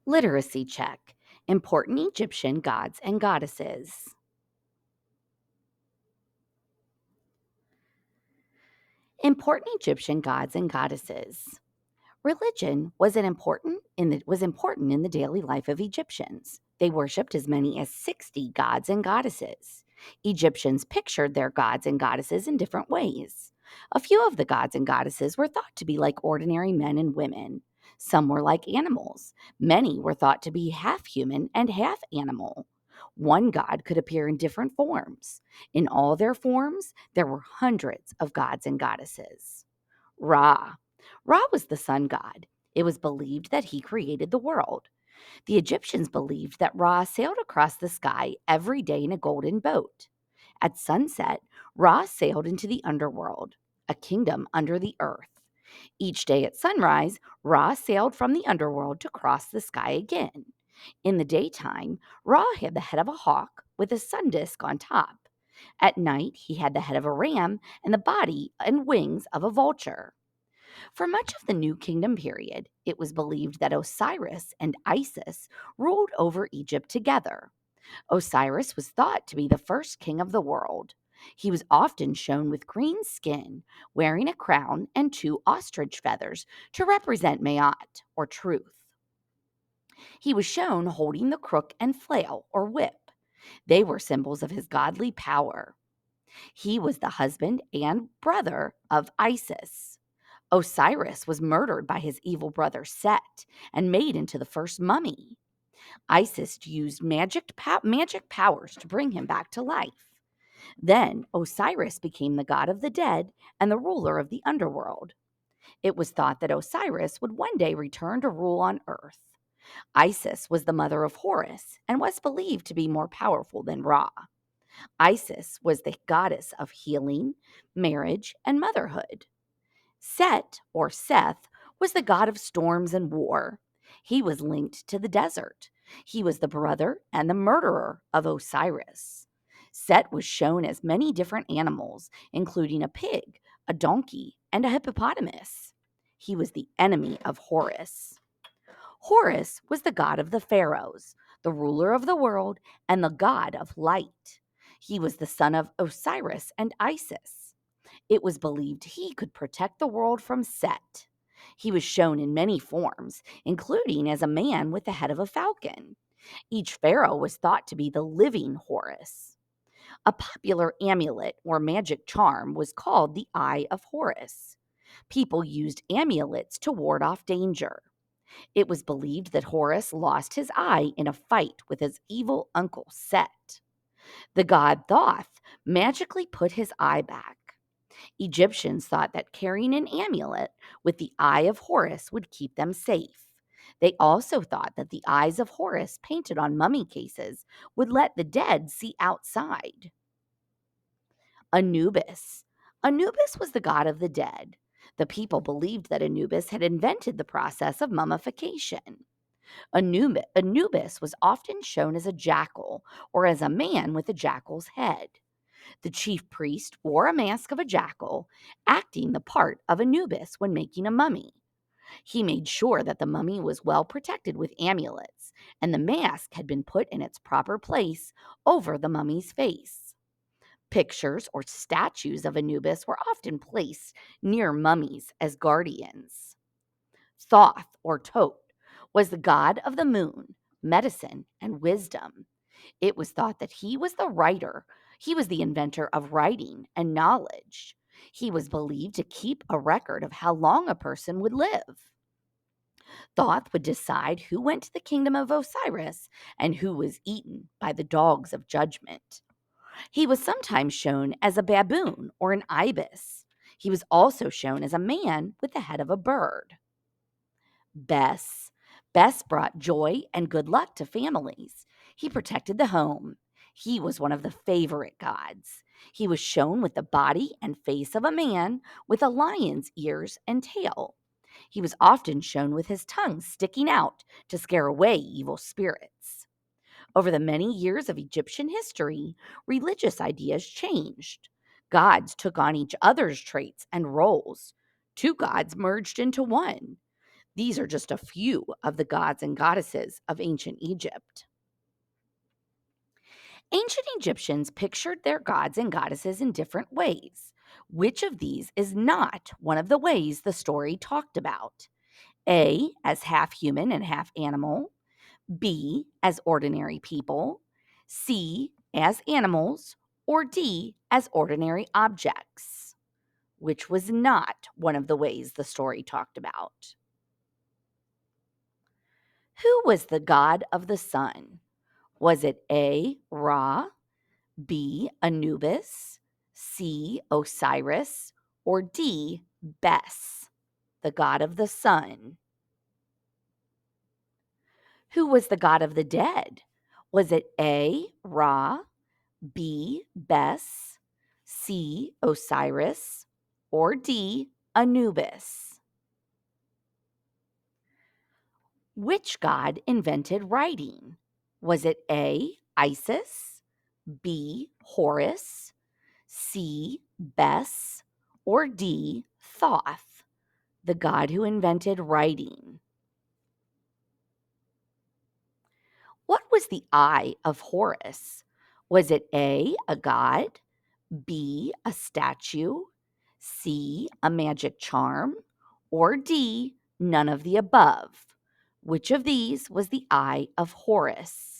Literacy check. Important Egyptian gods and goddesses. Important Egyptian gods and goddesses. Religion was important in the daily life of Egyptians. They worshipped as many as 60 gods and goddesses. Egyptians pictured their gods and goddesses in different ways. A few of the gods and goddesses were thought to be like ordinary men and women. Some were like animals. Many were thought to be half human and half animal. One god could appear in different forms. In all their forms, there were hundreds of gods and goddesses. Ra. Ra was the sun god. It was believed that he created the world. The Egyptians believed that Ra sailed across the sky every day in a golden boat. At sunset, Ra sailed into the underworld, a kingdom under the earth. Each day at sunrise, Ra sailed from the underworld to cross the sky again. In the daytime, Ra had the head of a hawk with a sun disk on top. At night, he had the head of a ram and the body and wings of a vulture. For much of the New Kingdom period, it was believed that Osiris and Isis ruled over Egypt together. Osiris was thought to be the first king of the world. He was often shown with green skin, wearing a crown and two ostrich feathers to represent Maat, or truth. He was shown holding the crook and flail, or whip. They were symbols of his godly power. He was the husband and brother of Isis. Osiris was murdered by his evil brother Set and made into the first mummy. Isis used magic powers to bring him back to life. Then Osiris became the god of the dead and the ruler of the underworld. It was thought that Osiris would one day return to rule on earth. Isis was the mother of Horus and was believed to be more powerful than Ra. Isis was the goddess of healing, marriage, and motherhood. Set, or Seth, was the god of storms and war. He was linked to the desert. He was the brother and the murderer of Osiris. Set was shown as many different animals, including a pig, a donkey, and a hippopotamus. He was the enemy of Horus. Horus was the god of the pharaohs, the ruler of the world, and the god of light. He was the son of Osiris and Isis. It was believed he could protect the world from Set. He was shown in many forms, including as a man with the head of a falcon. Each pharaoh was thought to be the living Horus. A popular amulet or magic charm was called the Eye of Horus. People used amulets to ward off danger. It was believed that Horus lost his eye in a fight with his evil uncle Set. The god Thoth magically put his eye back. Egyptians thought that carrying an amulet with the eye of Horus would keep them safe. They also thought that the eyes of Horus painted on mummy cases would let the dead see outside. Anubis. Anubis was the god of the dead. The people believed that Anubis had invented the process of mummification. Anubis was often shown as a jackal or as a man with a jackal's head. The chief priest wore a mask of a jackal, acting the part of Anubis when making a mummy. He made sure that the mummy was well protected with amulets, and the mask had been put in its proper place over the mummy's face. Pictures or statues of Anubis were often placed near mummies as guardians. Thoth, or Tot, was the god of the moon, medicine, and wisdom. It was thought that he was the inventor of writing and knowledge. He was believed to keep a record of how long a person would live. Thoth would decide who went to the kingdom of Osiris and who was eaten by the dogs of judgment. He was sometimes shown as a baboon or an ibis. He was also shown as a man with the head of a bird. Bes. Bes brought joy and good luck to families. He protected the home. He was one of the favorite gods. He was shown with the body and face of a man with a lion's ears and tail. He was often shown with his tongue sticking out to scare away evil spirits. Over the many years of Egyptian history, religious ideas changed. Gods took on each other's traits and roles. Two gods merged into one. These are just a few of the gods and goddesses of ancient Egypt. Ancient Egyptians pictured their gods and goddesses in different ways. Which of these is not one of the ways the story talked about? A, as half human and half animal, B, as ordinary people, C, as animals, or D, as ordinary objects, which was not one of the ways the story talked about. Who was the god of the sun? Was it A, Ra, B, Anubis, C, Osiris, or D, Bes, the god of the sun? Who was the god of the dead? Was it A, Ra, B, Bes, C, Osiris, or D, Anubis? Which god invented writing? Was it A, Isis, B, Horus, C, Bes, or D, Thoth, the god who invented writing? What was the eye of Horus? Was it A, a god, B, a statue, C, a magic charm, or D, none of the above? Which of these was the eye of Horus?